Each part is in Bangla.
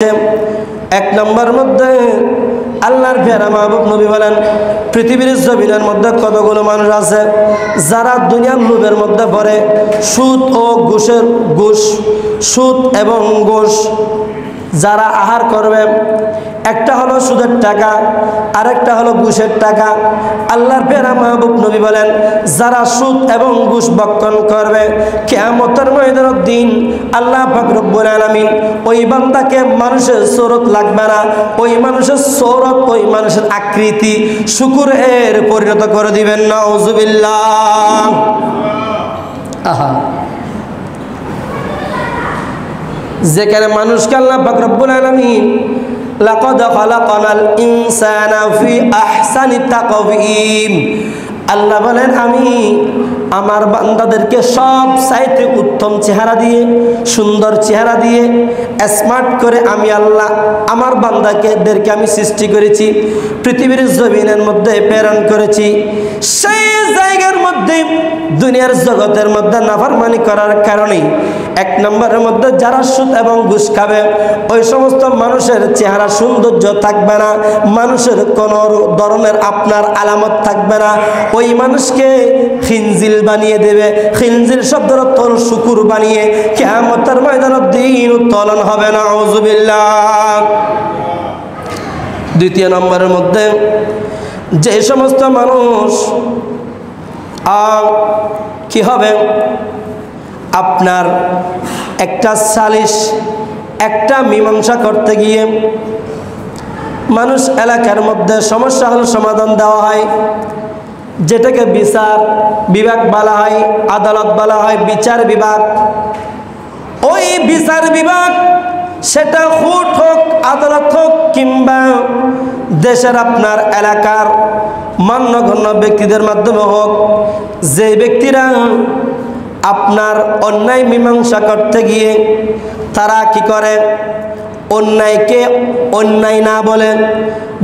এক নম্বর মধ্যে আল্লাহর প্যারা মাহবুব নবী বলেন, পৃথিবীর জমিনের মধ্যে কতগুলো মানুষ আছে যারা দুনিয়ার লোভের মধ্যে পড়ে সুদ ও ঘুষ সুদ এবং ঘুষ যারা আহার করবে। একটা হলো সুদের টাকা, আরেকটা হলো ঘুষের টাকা। আল্লাহর প্যারা মাহবুব নবী বলেন, যারা সুদ এবং ঘুষ ভক্ষণ করবে কিয়ামতের ময়দানের দিন আল্লাহ পাক রব্বুল আলামিন ওই বান্দাকে মানুষের সূরত লাগবে না, ওই মানুষের সূরত, ওই মানুষের আকৃতি শুকুরের পরিণত করে দিবেন। নাউজুবিল্লাহ। আহা, যেখানে মানুষকে আল্লাহ পাক রব্বুল আলামিন লাকাদ খালাকানাল ইনসানা ফি আহসানি তাকওয়িম, আল্লাহ বলেন আমি আমার বান্দাদেরকে সব চাইতে উত্তম চেহারা দিয়ে, সুন্দর চেহারা দিয়ে, স্মার্ট করে আমি আল্লাহ আমার বান্দাদেরকে আমি সৃষ্টি করেছি, পৃথিবীর জমিনের মধ্যে প্রেরণ করেছি। সেই জায়গার মধ্যে দুনিয়ার জগতের মধ্যে নাফরমানি করার কারণে এক নম্বরের মধ্যে যারা সুদ এবং ঘুষ খাবে ওই সমস্ত মানুষের চেহারা সৌন্দর্য থাকবে না, মানুষের কোনো ধরনের আপনার আলামত থাকবে না। ওই মানুষকে খিনজিল বানিয়ে দেবে, খিনজিল শব্দের অর্থ শুকুর বানিয়ে কিয়ামতের ময়দানের দিন উত্তোলন হবে। নাউজুবিল্লাহ। দ্বিতীয় নম্বরের মধ্যে যে সমস্ত মানুষ কি হবে, আপনার একটা সালিশ, একটা মীমাংসা করতে গিয়ে মানুষ এলাকার মধ্যে সমস্যা হল সমাধান দেওয়া হয়, যেটাকে বিচার বিভাগ বলা হয়, আদালত বলা হয়, বিচার বিভাগ। ওই বিচার বিভাগ সেটা কোর্ট হোক, আদালত হোক, কিংবা দেশের আপনার এলাকার মান্যগণ্য ব্যক্তিদের মাধ্যমে হোক, যে ব্যক্তিরা আপনার অন্যায় মীমাংসা করতে গিয়ে তারা কি করে, অন্যায়কে অন্যায় না বলেন,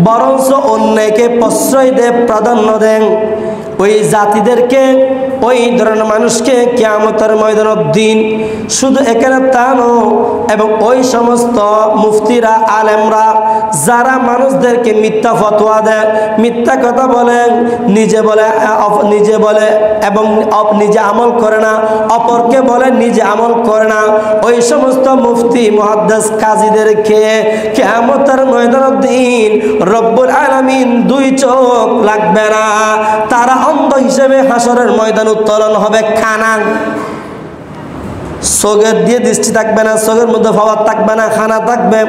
বরঞ্চ অন্যায়কে প্রশ্রয় দেয়, প্রাধান্য দেন, ওই জাতিদেরকে, ওই ধরনের মানুষকে কিয়ামতের ময়দানের দিন শুধু এখানে তা নয়, এবং ওই সমস্ত মুফতিরা, আলেমরা যারা মানুষদেরকে মিথ্যা ফতোয়া দেয়, মিথ্যা কথা বলেন, নিজে বলে এবং নিজে আমল করে না, অপরকে বলে নিজে আমল করে না, ওই সমস্ত মুফতি, মুহাদ্দিস, কাজীদেরকে কিয়ামতের ময়দানের দিন রব্বুল আলামিন দুই চোখ লাগবে না, তারা অন্ধ হিসেবে হাসরের ময়দান উত্তোলন হবে। খানা চোখের দিয়ে দৃষ্টি থাকবে না, চোখের মধ্যে পাওয়ার থাকবে না, খানা থাকবে।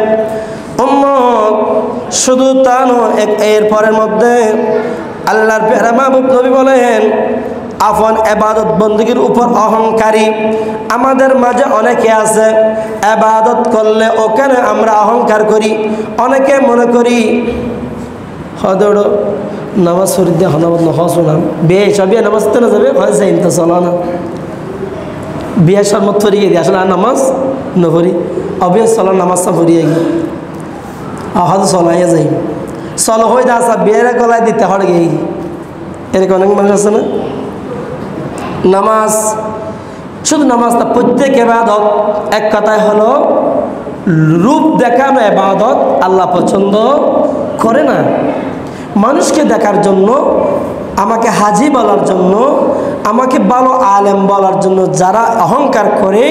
শুধু তা নয়, এর পরের মধ্যে আল্লাহর প্যারা মাহবুব নবী বলেন, আপন ইবাদত বন্দেগীর উপর অহংকারী আমাদের মাঝে অনেকে আছে। ইবাদত করলে ওখানে আমরা অহংকার করি। অনেকে মনে করি হদড় নামাজ শরীর দিয়ে হনাবত নহসলাম বিয়ে সবিয়া নামাজ তো না যাবে হয় যাই তো চলো না বিয়ে শরমত ফরিয়ে দিয়ে আসলে আর নামাজ নভরি অবিয়া চলো নামাজটা ফরিয়ে গিয়ে হয়তো চলাইয়া যাই চলো হয়ে আসা বিয়ের গলায় দিতে হড় গিয়ে এরকম অনেক মানুষ আছে না। নামাজ শুধু নামাজ না, প্রত্যেক ইবাদত এক কথায় হলো রূপ দেখানো ইবাদত আল্লাহ পছন্দ করে না। মানুষকে দেখার জন্য, আমাকে হাজি বলার জন্য, আমাকে ভালো আলেম বলার জন্য যারা অহংকার করে,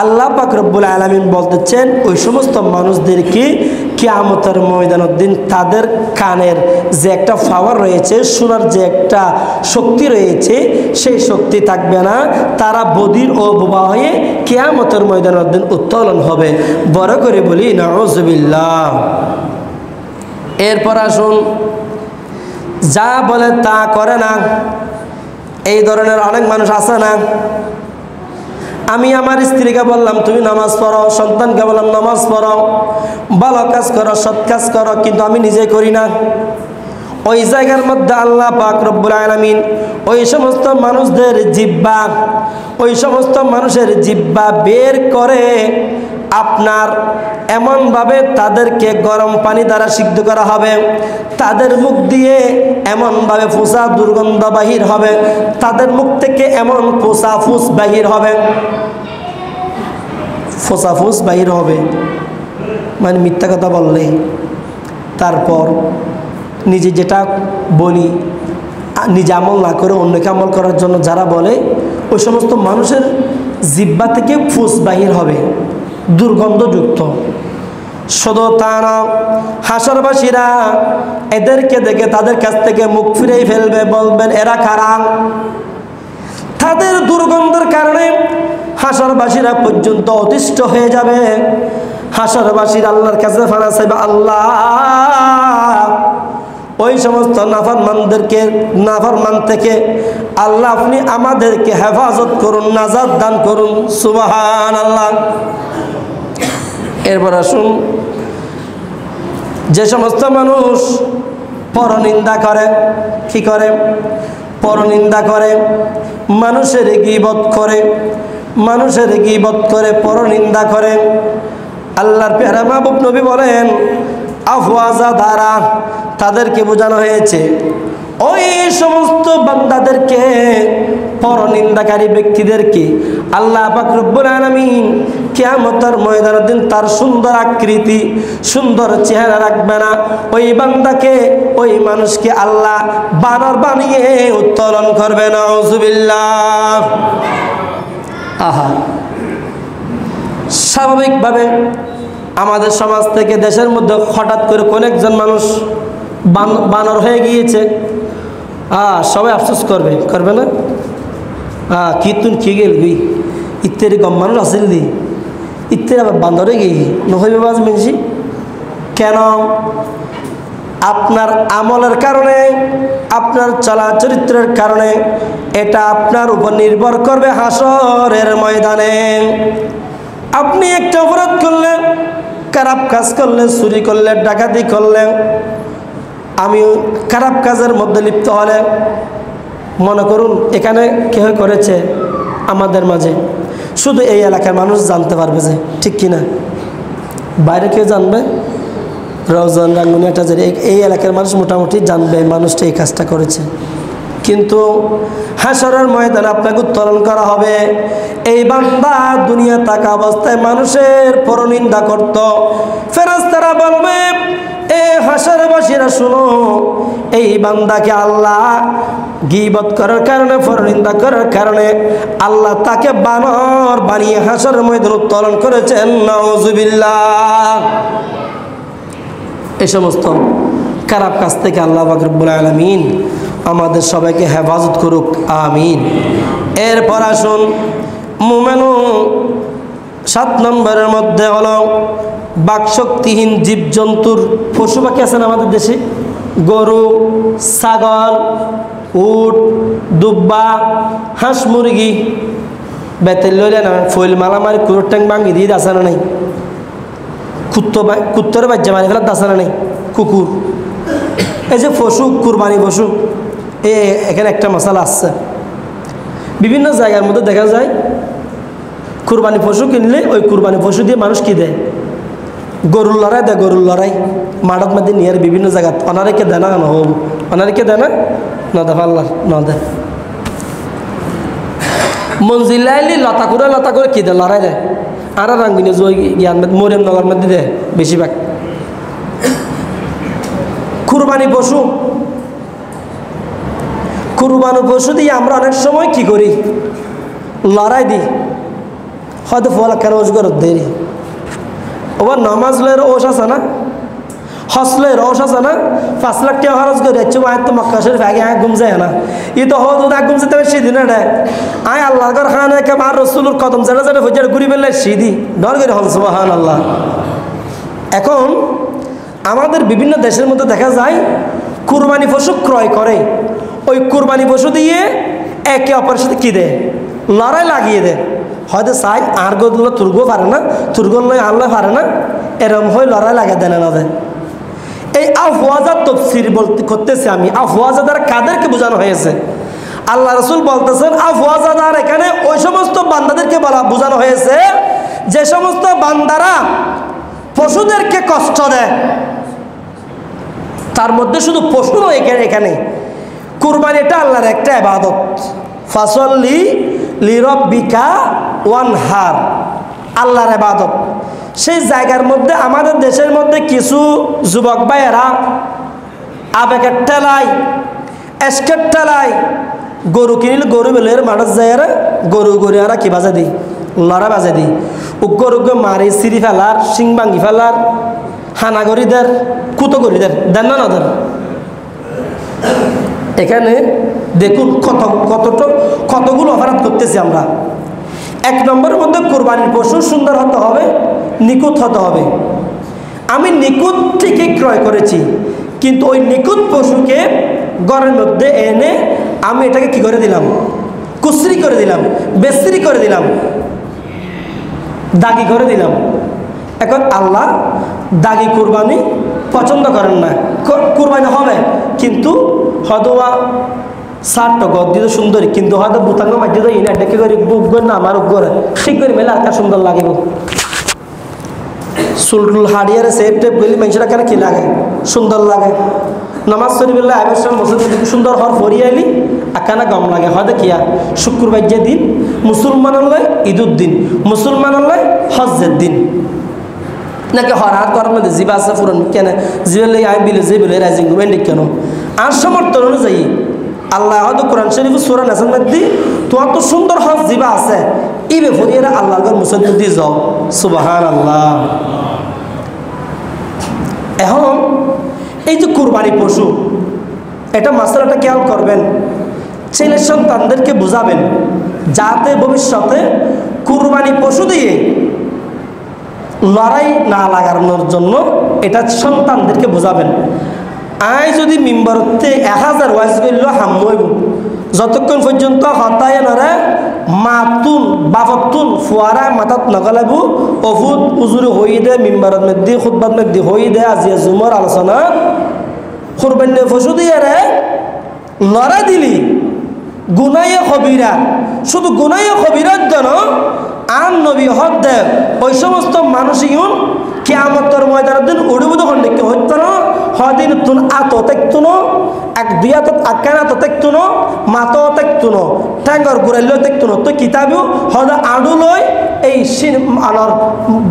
আল্লাহ পাক রব্বুল আলামিন বলতেছেন ওই সমস্ত মানুষদেরকে কিয়ামতের ময়দানের দিন তাদের কানের যে একটা পাওয়ার রয়েছে, শোনার যে একটা শক্তি রয়েছে, সেই শক্তি থাকবে না, তারা বধির ও বোবা হয়ে কিয়ামতের ময়দানের দিন উত্তোলন হবে। বড় করে বলি নাউজুবিল্লাহ। এরপর আসুন, যা বলে তা করে না, এই ধরনের অনেক মানুষ আছে না। আমি আমার স্ত্রীকে বললাম তুমি নামাজ পড়ো, সন্তানকে বললাম নামাজ পড়ো, ভালো কাজ করো, সৎ কাজ করো, কিন্তু আমি নিজে করি না। ওই জায়গার মধ্যে আল্লাহ পাক রব্বুল আলামিন ওই সমস্ত মানুষদের জিহ্বা, ওই সমস্ত মানুষের জিহ্বা বের করে আপনার এমনভাবে তাদেরকে গরম পানি দ্বারা সিদ্ধ করা হবে, তাদের মুখ দিয়ে এমনভাবে ফুসা দুর্গন্ধ বাহির হবে, তাদের মুখ থেকে এমন ফুস বাহির হবে, মানে মিথ্যা কথা বললে, তারপর নিজে যেটা বলি নিজে আমল না করে অন্যকে আমল করার জন্য যারা বলে, ওই সমস্ত মানুষের জিহ্বা থেকে ফুস বাহির হবে, দুর্গন্ধযুক্ত। শুধু তা না, হাসরবাসীরা এদেরকে দেখে তাদের কাছ থেকে মুখ ফিরেই ফেলবে, বলবেন এরা কারা। তাদের দুর্গন্ধের কারণে হাসরবাসীরা পর্যন্ত অতিষ্ঠ হয়ে যাবে। হাসরবাসীর আল্লাহর কাছে ফানা চাইবে, আল্লাহ ওই সমস্ত নাফরমান থেকে আল্লাহ আপনি আমাদেরকে হেফাজত করুন, নাজাত দান করুন। সুবহানাল্লাহ। এরপর আসুন, যে সমস্ত মানুষ পরনিন্দা করে, কি করে? পরনিন্দা করে, মানুষের গীবত করে, মানুষের গীবত করে, পরনিন্দা করে। আল্লাহর পেয়ারা মাহবুব নবী বলেন, আফওয়াজা দ্বারা তাদেরকে বোঝানো হয়েছে ওই সমস্ত বান্দাদেরকে, পরনিন্দাকারী ব্যক্তিদেরকে আল্লাহ পাক রব্বুল আলামিন কিয়ামতের ময়দানের দিন তার সুন্দর আকৃতি, সুন্দর চেহারা রাখবে না। ওই বান্দাকে, ওই মানুষকে আল্লাহ বানর বানিয়ে উত্তোলন করবে। নাউযুবিল্লাহ। আহা, স্বাভাবিকভাবে আমাদের সমাজ থেকে, দেশের মধ্যে হঠাৎ করে কোন একজন মানুষ বানর হয়ে গিয়েছে, সবাই আফসোস করবে, করবে না? কি তুন কি গেলবি, ইত্যাদি কম মানুষ আসিল দি, ইত্যাদি আবার বান্দরে গিয়ে নহইবে বাজ মেনছি। কেন? আপনার আমলের কারণে, আপনার চলা চরিত্রের কারণে এটা আপনার উপর নির্ভর করবে হাসরের ময়দানে। আপনি একটা অপরাধ করলেন, খারাপ কাজ করলেন, চুরি করলেন, ডাকাতি করলেন, আমি খারাপ কাজের মধ্যে লিপ্ত হলে, মনে করুন এখানে কেহ করেছে আমাদের মাঝে, শুধু এই এলাকার মানুষ জানতে পারবে, যে ঠিক কিনা? বাইরে কেউ জানবে? রওজান রাঙ্গুনি একটা এই এলাকার মানুষ মোটামুটি জানবে মানুষটা এই কাজটা করেছে। কিন্তু হাসরের ময়দানে আপনাকে উত্তোলন করা হবে। এই বান্দা দুনিয়া থাকা অবস্থায় মানুষের পরনিন্দা করত, ফেরেশতারা বলবে, এ হাসরবাসীরা শুনো, এই বান্দাকে আল্লাহ গীবত করার কারণে, পরনিন্দা করার কারণে আল্লাহ তাকে বানর বানিয়ে হাসরের ময়দানে উত্তোলন করেছেন। নাউযুবিল্লাহ। এই সমস্ত খারাপ কাজ থেকে আল্লাহ পাক রব্বুল আলামিন আমাদের সবাইকে হেফাজত করুক, আমিন। এরপর আসুন, মুমিনু 7 নম্বরের মধ্যে হলো বাকশক্তিহীন জীবজন্তুর, পশু পাখি আছেন আমাদের দেশে, গরু, ছাগল, উট, দুব্বা, হাঁস, মুরগি, বেতের লইলে না ফইল মালামারি কুকুর ট্যাং ভাঙি দিয়ে আসে না নাই, কুত্তরে বাচ্চা মারি ফেলার আসে না নাই, কুকুর। এই যে পশু, কুরবানি পশু, এখানে একটা মশালা আসছে, বিভিন্ন জায়গার মধ্যে দেখা যায় কুরবানি পশু কিনলে ওই কুরবানি পশু দিয়ে মানুষ কি দেয়? গরুর লড়াই দেয়, গরুর লড়াই মাঠত মধ্যে নিয়ে বিভিন্ন জায়গা। অনারেকে দেয় না, নহব অনারেকে দেয় না, না দেখা আল্লাহ না দেয়। মঞ্জিলাইলি লতা করে কি দেয়? লড়াই দেয়। আর রাঙ্গিনী জ্ঞান মরিয়ম নগর মধ্যে দেয় বেশিরভাগ। কুরবানি পশু, কুরবানি পশু দিয়ে আমরা অনেক সময় কি করি? লড়াই দিই, হয়তো ফল কেন রোজগার দেরি। ওবার নামাজ লয়ের ওষ আছে না, হস লয়ের ওষ আছে না, 5 লাখ টাকা খরচ করে যাচ্ছে, আয় তো মক্কা শরীফ আগে ঘুম যায় না, ই তো হো দুধ ঘুম যেতে সেদিন আয় আল্লাহ কর খান আর রসুলোর কদম যেটা যেটা হয়ে ঘুরি ফেললে সিদি ডর করে হল সুবহানাল্লাহ। এখন আমাদের বিভিন্ন দেশের মধ্যে দেখা যায় কুরবানি পশু ক্রয় করে, ওই কুরবানি পশু দিয়ে একে অপরের সাথে কী দেয়? লড়াই লাগিয়ে দেয়। হয়তো চাই আর গোগুলো তুর্গও পারে না, তুর্গল নয় আনলে পারে না, এরকম হয়ে লড়াই লাগিয়ে দেয় না দেয়। এই আফওয়াজা তফসির বলতে করতেছে আমি, আফওয়াজা দ্বারা কাদেরকে বোঝানো হয়েছে? আল্লাহ রসুল বলতেছেন আফওয়াজা দ্বারা এখানে ওই সমস্ত বান্দাদেরকে বোঝানো হয়েছে যে সমস্ত বান্দারা পশুদেরকে কষ্ট দেয়। তার মধ্যে শুধু পশু নয়, এখানে কুরবানি এটা আল্লাহর একটা ইবাদত। ফাসল্লি লিরাব্বিকা ওয়ানহার, আল্লাহর ইবাদত। সেই জায়গার মধ্যে আমাদের দেশের মধ্যে কিছু যুবক ভাইয়েরা আবেগের ঠেলায় এসকের ঠেলায় গরু কিনিল গরু বেলের মাঠের যাইয়ারা গরু গরিয়ারা কি বাজে দিই লড়া বাজে দিই গরুকে মারি সিঁড়ি ফেলার শিং ভাঙ্গি ফেলার হানাগরিদের কুতো গরিদের দেন না দেন। এখানে দেখুন কতগুলো অপরাধ করতেছি আমরা। এক নম্বরের মধ্যে কোরবানির পশু সুন্দর হতে হবে, নিখুঁত হতে হবে। আমি নিখুঁত ঠিকই ক্রয় করেছি, কিন্তু ওই নিখুঁত পশুকে ঘরের মধ্যে এনে আমি এটাকে কি করে দিলাম, কুসরি করে দিলাম, বেসরি করে দিলাম, দাগি করে দিলাম। এখন আল্লাহ দাগি কুরবানি পছন্দ করেন না। কুরবানি হবে কিন্তু হয়তো সারটা গদ দিতে সুন্দরী, কিন্তু হয়তো বুতাঙ্গ মাঝে তো ইনা ডেকে করে বুক না আমার উপরে ঠিক করে মেলে আর সুন্দর লাগিব। চুলটুল হাড়িয়ারে সেপ টেপ গেলে মানুষেরা কেন কি লাগে, সুন্দর লাগে। নামাজ শরীফের আইবসম মসজিদ সুন্দর হর ফরিয়ে আইলি আকানা গম লাগে। হয়তো কিয়া শুক্রবার যে দিন মুসলমানের ঈদুর দিন, মুসলমানের হজ্জের দিন নাকি হরাত করার মধ্যে জিবা আছে ফুরন কেন জিবেলে আমি বিলে যে বিলে রাইজিং করবেন কেন আর সমর্থন অনুযায়ী আল্লাহ হয়তো কোরআন শরীফ সূরা নাসের মধ্যে তোমার তো সুন্দর হজ জিবা আছে ইবে ফরিয়ে আল্লাহর ঘর মুসলমান দিয়ে যাও। সুবহানাল্লাহ। এখন এই যে কুরবানি পশু, এটা মাসালাটা খেয়াল করবেন, ছেলে সন্তানদেরকে বুঝাবেন যাতে ভবিষ্যতে কুরবানি পশু দিয়ে লড়াই না লাগানোর জন্য এটা সন্তানদেরকে বোঝাবেন। আয় যদি মিম্বরতে 1000 ওয়াজ করল হামইব যতক্ষণ পর্যন্ত হতায় নরে মাতুন বাফতুন ফুয়ারা মাথাত নগলাবু অফুদ উজুরি হয়ে দে মিম্বরত মধ্যে খুতবাত মধ্যে হয়ে দে আজিয়া জুমর আলোচনা কুরবানি পশু দিয়ে রে লড়াই দিলি গুনায়ে কবিরা, শুধু গুনায়ে কবিরার জন্য আর নবী হক দেব ওই সমস্ত মানুষই কিয়ামতের ময়দানের দিন উড়িবুদ খন্ডে কি হইতো না হদিন তুন আত তেকতুন এক দুই আত আকানা তো তেকতুন মাতো তেকতুন ঠ্যাঙ্গর গুড়াইল তেকতুন তো কিতাবেও হদ আডু লই এই আলোর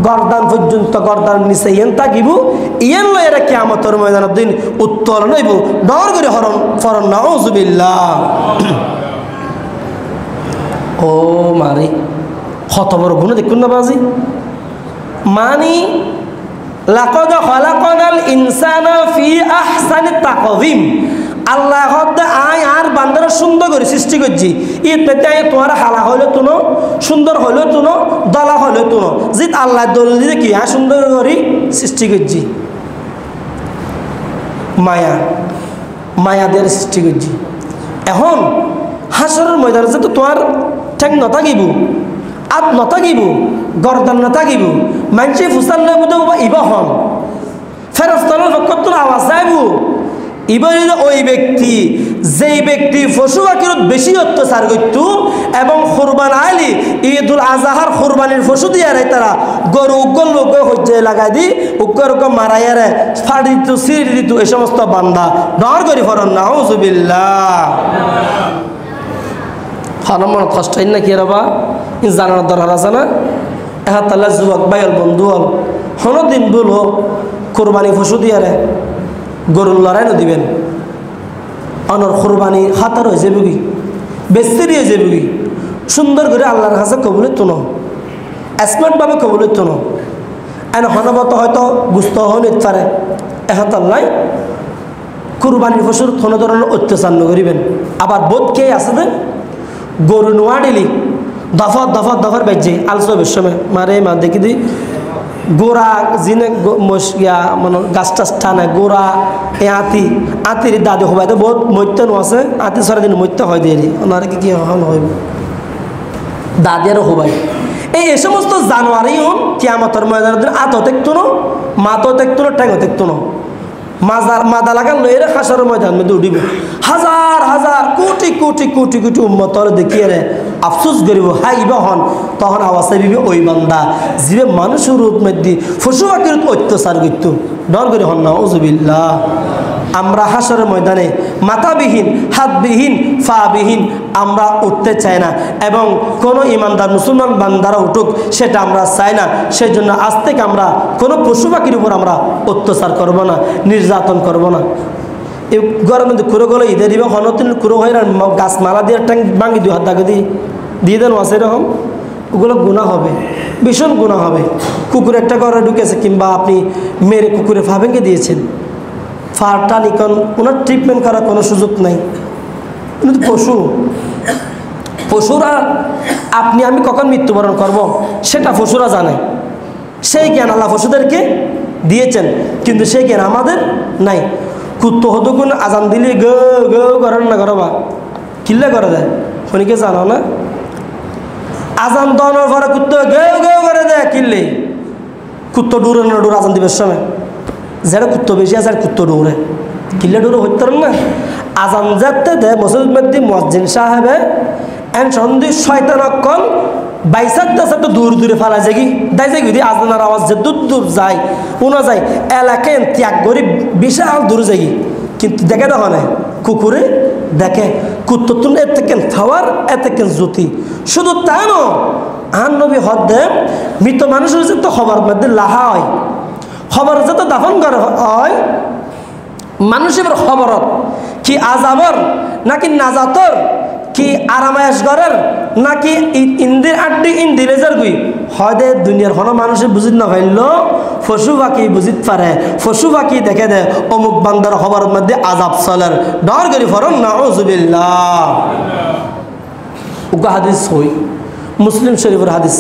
গর্দান পর্যন্ত গর্দান নিচে ইয়েন তাকিব ইয়েন লই এরা কিয়ামতের ময়দানের দিন উত্তর নইব ডর করে হরণ ফরন নাউজুবিল্লাহ। ও মারি কত বড় গুণ দেখুন না বাজি। মানি লাকাদ খালাকানাল ইনসানা ফি আহসানি তাকওয়িম, আল্লাহ হদ আয় আর বান্দারা সুন্দর করে সৃষ্টি করছি। ঈদ পেতে আয় তোমার হালা হইলে তুনো সুন্দর হইলে তুনো দলা হইলে তুনো জিত আল্লাহ দল দিয়ে কি আর সুন্দর করে সৃষ্টি করছি। মায়া মায়া দিয়ে সৃষ্টি করছি। এখন হাসরের ময়দানে যে তো তোমার ঠ্যাং নথাকিব আত নথাকিব গর্দান নথাকিব মানুষে ফুসাল লইব বা ইবা হন ফেরস্তানের পক্ষ আওয়াজ যাইব ইবা ওই ব্যক্তি যেই ব্যক্তি পশু আকিরত বেশি অত্যাচার করত এবং কোরবান আইলি ঈদুল আজহার কোরবানির পশু দিয়ে রে তারা গরু উগ্গল লোক হজ্জে লাগাই দি উগ্গর মারাইয়ারে ফাড়ি দিত সিঁড়ি দিত এই সমস্ত বান্দা ডর করি ফরন নাউজুবিল্লাহ। ফারম মনে কষ্ট হয় না কি রবা জানার দরকার আছে না। এহা তাহলে যুবক ভাইল বন্ধু হল হনো দিন বল হোক কোরবানি পশু দিয়ে রে গরুর লড়াই না দিবেন অনর কোরবানি হাতার হয়ে যাবে কি বেস্তির হয়ে যাবে কি সুন্দর করে আল্লাহর কাছে কবুলের তুনো স্মার্টভাবে কবুলের তুনো এন হনবত হয়তো গুস্ত হয়ে পারে এহাত আল্লাহ কুরবানির পশুর কোনো ধরনের অত্যাচার নকরিবেন। আবার বোধ কে আছে দেন গরু নোয়া দিলি দফার বেজে আলসো বেসমে মারে মা দেখি দি গোড়া জিনে ইয়া মানে গাছ টাছ টানে গোড়া এ আতির দাদি হবাই বহুত মৈত্য আছে আতি সারা দিন মৈত্য হয় দিয়ে ওনার কি হল হইব দাদিয়ারও হবাই এই সমস্ত জানোয়ারই হন কিয়ামতের ময়দানের দিন আতও দেখতো না মাতও দেখতো না ট্যাংও দেখতো না মাদা লাগান লইরে হাসার ময়দান মধ্যে উঠিব হাজার হাজার কোটি কোটি কোটি কোটি উম্মতর দেখিয়ে রে আফসোস করিব হাইব হন তখন আওয়াজ দিবি ওই বান্দা যিবে মানুষের রূপ মধ্যে পশু পাখির অত্যাচার করত ডর করে হন নাউজুবিল্লাহ। আমরা হাসরের ময়দানে মাথাবিহীন, হাতবিহীন, ফাবিহীন আমরা উঠতে চাই না, এবং কোনো ইমানদার মুসলমান বান্দারা উঠুক সেটা আমরা চাই না। সেই জন্য আজ থেকে আমরা কোনো পশু পাখির উপর আমরা অত্যাচার করব না, নির্যাতন করব না। এই ঘরের মধ্যে কুড়ো গেলো ঈদে দিবে হনতিন কুড়ো হয়ে গাছ মালা দিয়ে ট্যাঙ্ক ভাঙি 2 হাত দাগে দিয়ে দেন আছে এরকম, ওগুলো গুনাহ হবে, ভীষণ গুনাহ হবে। কুকুর একটা ঘরে ঢুকেছে, কিংবা আপনি মেরে কুকুরে ফা ভেঙে দিয়েছেন, ফাটা নিকন ওনার ট্রিটমেন্ট করার কোনো সুযোগ নাই। কিন্তু পশুরা আপনি আমি কখন মৃত্যুবরণ করব সেটা পশুরা জানে, সেই জ্ঞান আল্লাহ পশুদেরকে দিয়েছেন, কিন্তু সেই জ্ঞান আমাদের নাই। কুত্তো হতো কোন আজান দিলে গ গ করেন না করবা, কিল্লে করে দেয় শনিকে জানো না? আজান দেওয়ানোর পরে কুত্তো গেউ গেউ করে দেয়, কিনলে কুত্তো ডুরে না ডুর আজান দিবের সময়, যেটা কুত্তো বেশি আছে আর কুত্তো ডুরে কিল্লে ডুরে হইতে না। আজান যাতে দেয় মসজিদ মধ্যে মসজিদ সাহেবে এন সন্ধি শয়তান অক্ষণ বাইসাত দাস তো দূর দূরে ফালা যাগি দাই যাগি দি আজানার আওয়াজ যে দূর দূর যায় উনা যায় এলাকায় ত্যাগ করি বিশাল দূর যাগি, কিন্তু দেখে দেখা নাই কুকুরে দেখে কুত্তো তুন এতে কেন খাওয়ার এতে কেন জ্যোতি। শুধু তা ন আন নবী হদ্দে মৃত মানুষের যে তো খবর মধ্যে লাহা হয়, খবর যে তো দাফন করা হয় মানুষের খবরত কি আজাবর নাকি নাজাতর, কি আরামায়াস ঘরের নাকি ইন্দির আড্ডি ইন্দিরেজার গুই হয়দে দুনিয়ার কোনো মানুষে বুঝিত না পাইল, পশু পাখি বুঝিত পারে। পশু পাখি দেখে দে অমুক বান্দার খবরের মধ্যে আজাব চলের ডর করি ফরন নাউজুবিল্লাহ। উগা হাদিস হই মুসলিম শরীফের হাদিস।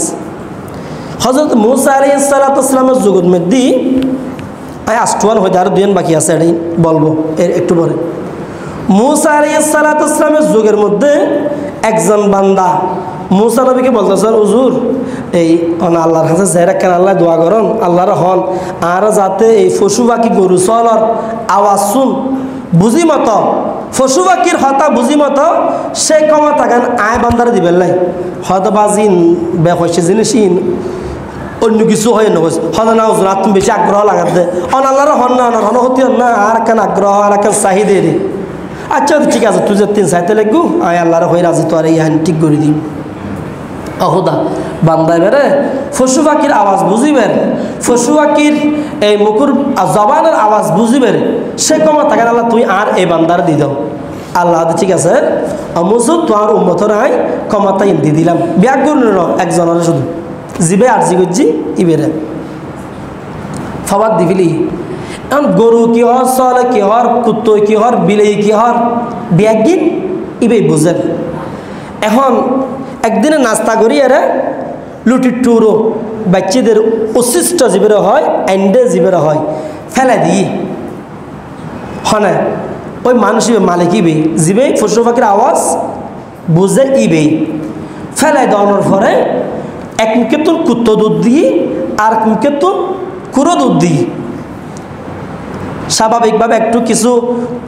হযরত মুসা আলাইহিস সালাতু ওয়াস সালামের যুগের মধ্যে আষ্টওয়ান হইতে আর 2 বাকি আছে, এটাই বলবো এর একটু পরে। মুসা আলাইহিস সালাতু ওয়াস সালামের যুগের মধ্যে একজন বান্দা মুসা নবীকে বলতেছেন, হুজুর এই আল্লাহর কাছে যাইরা কেন আল্লাহ দোয়া করন আল্লাহর হন আর যাতে এই পশু পাখি গরু চলর আওয়াজ শুন বুঝি মতো, পশু পাখির হতা বুঝি মতো সে কমা থাকেন আয় বান্দারে দিবেন নাই, হয়তো বা জিন বে হয়েছে জিনিস অন্য কিছু হয় না হন না হুজুর তুমি বেশি আগ্রহ লাগাতে অন আল্লাহর হন না হন হতি হন না আর কেন আগ্রহ আর কেন চাহিদে রে। আচ্ছা ঠিক আছে তুই যে 3 চাইতে লাগবো আয় আল্লাহর হয়ে রাজি তো আর এই হান ঠিক করে দিই। অহুদা বান্দায় বেড়ে পশু পাখির আওয়াজ বুঝিবেন, পশু পাখির এই মুকুর জবানের আওয়াজ বুঝিবেন, সে কমা থাকেন আল্লাহ তুই আর এই বান্দার দিয়ে দাও। আল্লাহ ঠিক আছে মুসুদ তোমার উম্মতর আয় ক্ষমতাই দিয়ে দিলাম, ব্যাগ করুন একজনের শুধু জিবে আর জি করছি ইবেরে ফবাদ দিবিলি। এখন গরু কি হর চলে কি হর কুত্তো কি হর বিলেই কি হর ব্যাগিন ইবেই বুঝেন। এখন একদিনে নাস্তা করি এরা লুটির টুরো বাচ্চাদের অশিষ্ট জীবের হয় এন্ডে জীবের হয় ফেলে দিই হনে ওই মানুষ মালিক ইবে জিবে পশু পাখির আওয়াজ বুঝে ইবেই ফেলাই দেওয়ানোর পরে এক মুখে তোর কুত্তো দুধ দিই আর এক মুখে তোর কুড়ো দুধ দিই। স্বাভাবিকভাবে একটু কিছু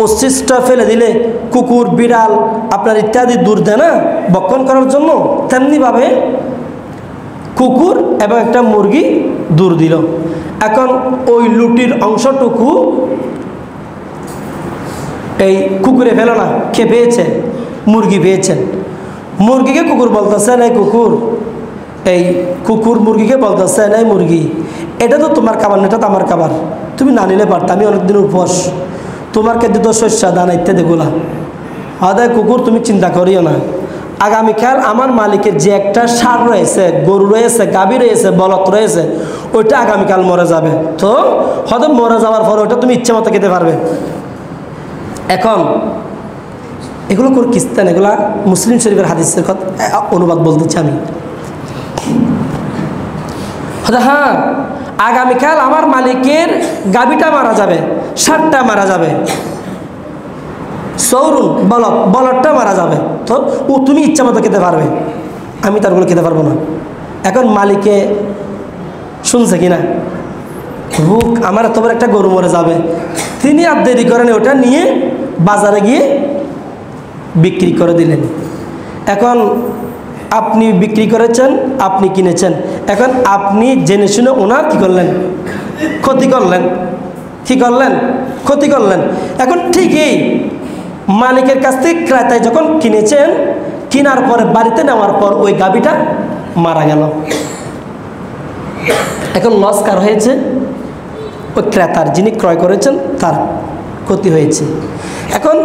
অশিষ্ট ফেলে দিলে কুকুর বিড়াল আপনার ইত্যাদি দূর দেয় না বক্ষণ করার জন্য, তেমনিভাবে কুকুর এবং একটা মুরগি দূর দিল। এখন ওই লুটির অংশটুকু এই কুকুরে ফেলো না, খেয়ে পেয়েছে মুরগি পেয়েছেন, মুরগিকে কুকুর বলতেছেন এই কুকুর, এই কুকুর মুরগিকে বলতেছেন এই মুরগি এটা তো তোমার খাবার না, এটা তো আমার খাবার, তুমি না নিলে পারত, আমি অনেকদিন উপোস, তোমার ক্ষেত্রে তো শস্য দানা ইত্যাদি গোলা আদায় কুকুর তুমি চিন্তা করিও না, আগামীকাল আমার মালিকের যে একটা ষাঁড় রয়েছে, গরু রয়েছে, গাভী রয়েছে, বলদ রয়েছে, ওইটা আগামীকাল মরে যাবে, তো হয়তো মরে যাওয়ার পর ওইটা তুমি ইচ্ছে মতো খেতে পারবে। এখন এগুলো কোন কিস্তান, এগুলা মুসলিম শরীফের হাদিসের কথা অনুবাদ বলতেছি আমি। হ্যাঁ আগামীকাল আমার মালিকের গাভীটা মারা যাবে, ষাঁড়টা মারা যাবে, সৌরুন বলদটা মারা যাবে, তো ও তুমি ইচ্ছা মতো খেতে পারবে, আমি তারগুলো খেতে পারবো না। এখন মালিকে শুনছে কিনা বুক আমার এত বড় একটা গরু মরে যাবে, তিনি আর দেরি করেন ওটা নিয়ে বাজারে গিয়ে বিক্রি করে দিলেন। এখন আপনি বিক্রি করেছেন, আপনি কিনেছেন, এখন আপনি জেনে শুনে ওনার কী করলেন, ক্ষতি করলেন। কি করলেন? ক্ষতি করলেন। এখন ঠিকই মালিকের কাছ থেকে ক্রেতায় যখন কিনেছেন, কেনার পরে বাড়িতে নেওয়ার পর ওই গাভীটা মারা গেল। এখন লস কার হয়েছে? ওই ক্রেতার, যিনি ক্রয় করেছেন তার ক্ষতি হয়েছে। এখন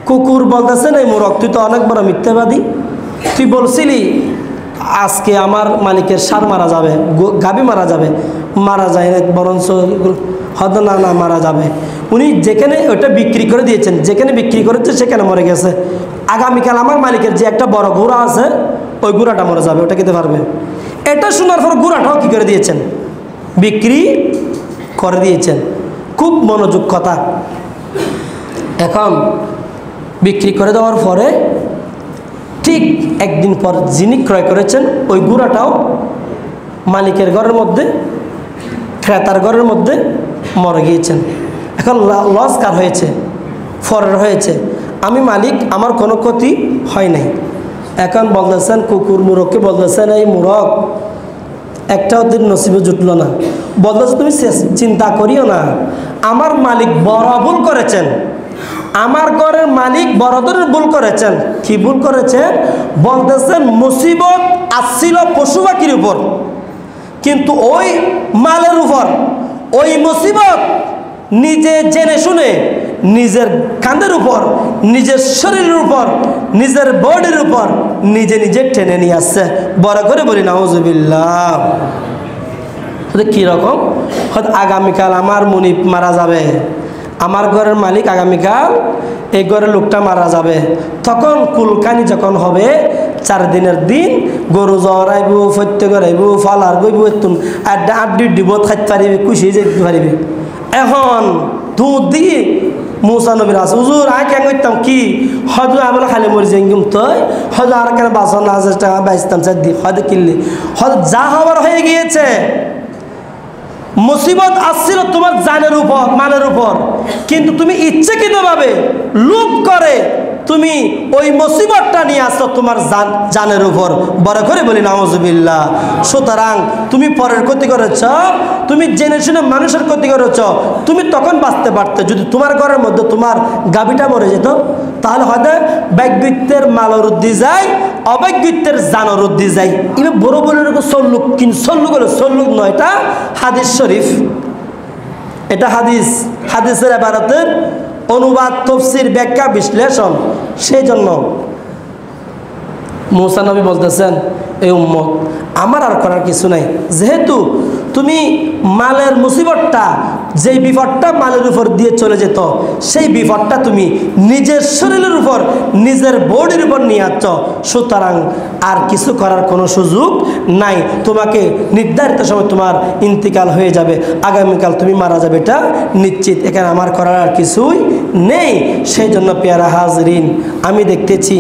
কুকুর বলতেছেন, এই মোরগ তুই তো অনেক বড় মিথ্যাবাদী, তুই বলছিলি আজকে আমার মালিকের সার মারা যাবে, গাভী মারা যাবে। মারা যায় না, বরঞ্চ হয়তো না না মারা যাবে। উনি যেখানে ওটা বিক্রি করে দিয়েছেন, যেখানে বিক্রি করেছে সেখানে মরে গেছে। আগামীকাল আমার মালিকের যে একটা বড় ঘোড়া আছে, ওই ঘোড়াটা মরে যাবে, ওটা খেতে পারবে। এটা শোনার পর ঘোড়াটাও কী করে দিয়েছেন? বিক্রি করে দিয়েছেন। খুব মনোযোগ কথা। এখন বিক্রি করে দেওয়ার পরে ঠিক একদিন পর যিনি ক্রয় করেছেন ওই ঘোড়াটাও মালিকের ঘরের মধ্যে, ক্রেতার ঘরের মধ্যে মরে গিয়েছেন। এখন লস কার হয়েছে? ফরের হয়েছে। আমি মালিক, আমার কোনো ক্ষতি হয় নাই। এখন বলতেছেন কুকুর মুরগকে বলতেছেন, এই মুরগ একটাও দিন নসিবে জুটলো না। বলতেছে তুমি চিন্তা করিও না, আমার মালিক বড় ভুল করেছেন, আমার ঘরের মালিক বড় ধরনের ভুল করেছেন। কি ভুল করেছেন? বলতেছেন মুসিবত আসছিল পশু পাখির উপর, কিন্তু ওই মালের উপর ওই মুসিবত নিজে জেনে শুনে নিজের কাঁধের উপর, নিজের শরীরের উপর, নিজের বডির উপর নিজে নিজে টেনে নিয়ে আসছে। বড় করে বলি নাউজুবিল্লাহ। কীরকম? হয়তো আগামীকাল আমার মুনিব মারা যাবে, আমার ঘরের মালিক আগামীকাল এই ঘরের লোকটা মারা যাবে। তখন কুলকানি যখন হবে, 4 দিনের দিন গরু জড়াইব, ফত্য করাইব, ফালার গইব, আড্ডি দিব, খাইতে পারিবে, খুশি যেতে পারিবে। এখন দুধ দিয়ে মুসা নবীর আছে, হুজুর আয় কেন করতাম কি হয়তো আমি খালি মরি যাই, তই হয়তো আর কেন বাসন না টাকা বাইশতাম চার দিন হয়তো কিনলে হয়তো যা হওয়ার হয়ে গিয়েছে। মুসিবত আসছিল তোমার জানের উপর, মালের উপর, কিন্তু তুমি ইচ্ছাকৃতভাবে লুপ করে তুমি ওই মুসিবতটা নিয়ে আসছো তোমার জানের উপর। বড় করে বলি নাউজুবিল্লাহ। সুতরাং তুমি পরের ক্ষতি করেছ, তুমি জেনে শুনে মানুষের ক্ষতি করেছ। তুমি তখন বাঁচতে পারতে যদি তোমার ঘরের মধ্যে তোমার গাভীটা মরে যেত, তাহলে হয়তো ব্যক্তিত্বের মালর উদ্দি যায়, অবৈজ্ঞত্বের জানর উদ্দি যায়। এবার বড় বড় সল্লুক, কিন্তু সল্লুক হলো সল্লুক নয়, এটা হাদিস শরীফ, এটা হাদিস, হাদিসের ইবারতের অনুবাদ, তফসির, ব্যাখ্যা, বিশ্লেষণ। সেই জন্য মুসা নবী বলতেছেন, এই উম্মত আমার আর করার কিছু নাই, যেহেতু তুমি মালের মুসিবতটা, যেই বিপদটা মালের উপর দিয়ে চলে যেত, সেই বিপদটা তুমি নিজের শরীরের উপর, নিজের বডির উপর নিয়ে আসছ। সুতরাং আর কিছু করার কোনো সুযোগ নাই। তোমাকে নির্ধারিত সময় তোমার ইন্তিকাল হয়ে যাবে, আগামীকাল তুমি মারা যাবে, এটা নিশ্চিত। এখানে আমার করার আর কিছুই নেই। সেই জন্য পেয়ারা হাজরিন, আমি দেখতেছি